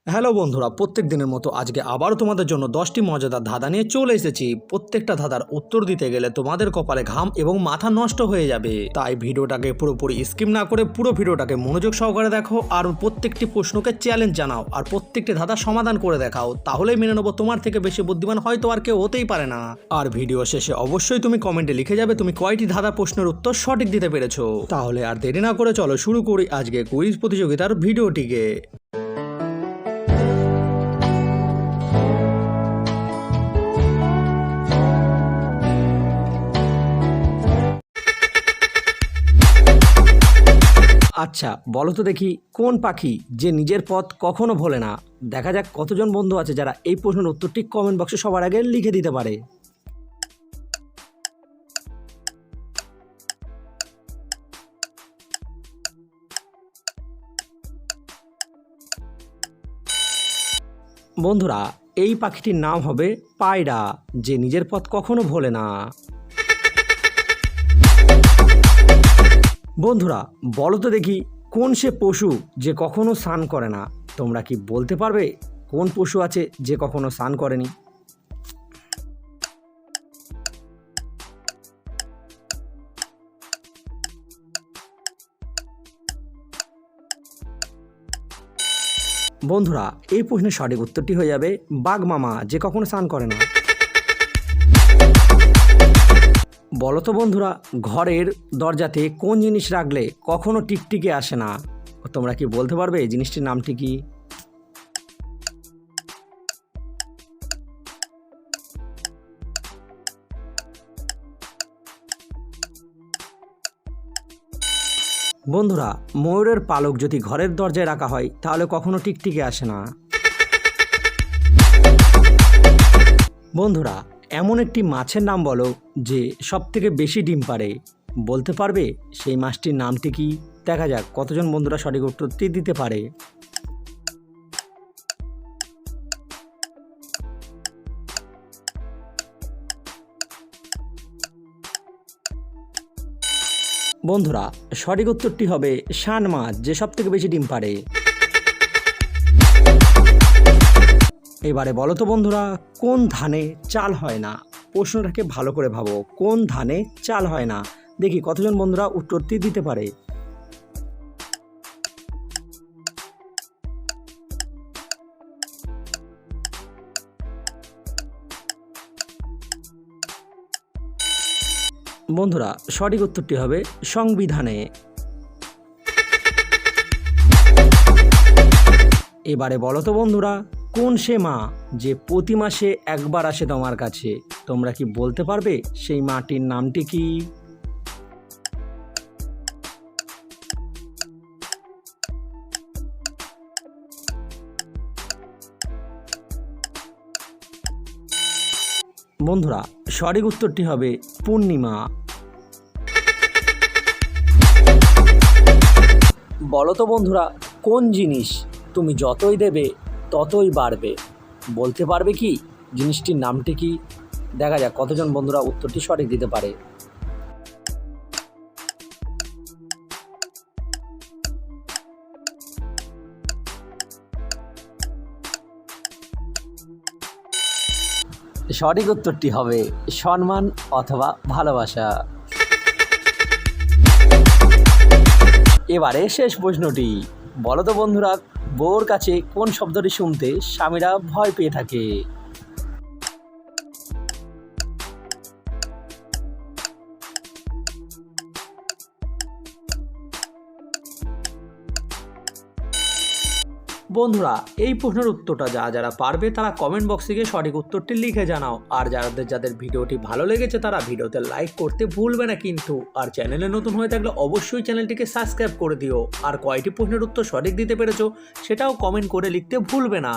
Hello বন্ধুরা, প্রত্যেক দিনের মতো আজকে আবারও তোমাদের জন্য 10টি মজাদার ধাঁধা নিয়ে চলে এসেছি। প্রত্যেকটা ধাঁধার উত্তর দিতে গেলে তোমাদের কপালে ঘাম এবং মাথা নষ্ট হয়ে যাবে, তাই ভিডিওটাকে পুরোপুরি স্কিপ না করে পুরো ভিডিওটাকে মনোযোগ সহকারে দেখো আর প্রত্যেকটি প্রশ্নকে চ্যালেঞ্জ জানাও আর প্রত্যেকটি ধাঁধা সমাধান করে দেখাও, তাহলেই মেনে নেবো তোমার থেকে বেশি বুদ্ধিমান হয়তো আর কেউ হতেই পারে না। আর ভিডিও শেষে অবশ্যই তুমি কমেন্টে লিখে যাবে তুমি কয়টি ধাঁধা প্রশ্নের উত্তর সঠিক দিতে পেরেছো। তাহলে আর দেরি না করে চলো শুরু করি আজকে কুইজ প্রতিযোগিতার ভিডিওটিকে। আচ্ছা বলো তো দেখি, কোন পাখি যে নিজের পথ কখনো ভোলে না? দেখা যাক কতজন বন্ধু আছে যারা এই প্রশ্নের উত্তরটি কমেন্ট বক্সে সবার আগে লিখে দিতে পারে। বন্ধুরা, এই পাখিটির নাম হবে পায়রা, যে নিজের পথ কখনো ভোলে না। বন্ধুরা বলো তো দেখি, কোন সে পশু যে কখনো স্নান করে না? তোমরা কি বলতে পারবে কোন পশু আছে যে কখনো স্নান করেনি? বন্ধুরা এই প্রশ্নের সঠিক উত্তরটি হয়ে যাবে বাঘ মামা, যে কখনো স্নান করে না। বলো তো বন্ধুরা, ঘরের দরজাতে কোন জিনিস রাখলে কখনো টিকটিকে আসে না? তোমরা কি বলতে পারবে এই জিনিসটির নামটি কি? বন্ধুরা ময়ূরের পালক যদি ঘরের দরজায় রাখা হয় তাহলে কখনো টিকটিকে আসে না। বন্ধুরা এমন একটি মাছের নাম বলো যে সবথেকে বেশি ডিম পাড়ে। বলতে পারবে সেই মাছটির নামটি কি? দেখা যাক কতজন বন্ধুরা সঠিক উত্তরটি দিতে পারে। বন্ধুরা সঠিক উত্তরটি হবে শান মাছ, যে সবথেকে বেশি ডিম পাড়ে। এবারে বলো তো বন্ধুরা, কোন ধানে চাল হয় না? প্রশ্নটাকে ভালো করে ভাবো, কোন ধানে চাল হয় না? দেখি কতজন বন্ধুরা উত্তরটি দিতে পারে। বন্ধুরা সঠিক উত্তরটি হবে সংবিধানে। এবারে বলো তো বন্ধুরা, কোন সে মা যে প্রতি মাসে একবার আসে তোমার কাছে? তোমরা কি বলতে পারবে সেই মাটির নামটি কি? বন্ধুরা সঠিক উত্তরটি হবে পূর্ণিমা। বলো তো বন্ধুরা, কোন জিনিস তুমি যতই দেবে ততই বাড়বে? বলতে পারবে কি জিনিসটির নামটি কি? দেখা যাক কতজন বন্ধুরা উত্তরটি সঠিক দিতে পারে। সঠিক উত্তরটি হবে সম্মান অথবা ভালোবাসা। এবারে শেষ প্রশ্নটি, বলো তো বন্ধুরা, বউর কাছে কোন শব্দটি শুনতে স্বামীরা ভয় পেয়ে থাকে? বন্ধুরা এই প্রশ্নের উত্তরটা যারা পারবে তারা কমেন্ট বক্সে গিয়ে সঠিক উত্তরটি লিখে জানাও। আর যাদের ভিডিওটি ভালো লেগেছে তারা ভিডিওতে লাইক করতে ভুলবে না কিন্তু। আর চ্যানেলে নতুন হয়ে থাকলে অবশ্যই চ্যানেলটিকে সাবস্ক্রাইব করে দিও। আর কয়টি প্রশ্নের উত্তর সঠিক দিতে পেরেছো সেটাও কমেন্ট করে লিখতে ভুলবে না।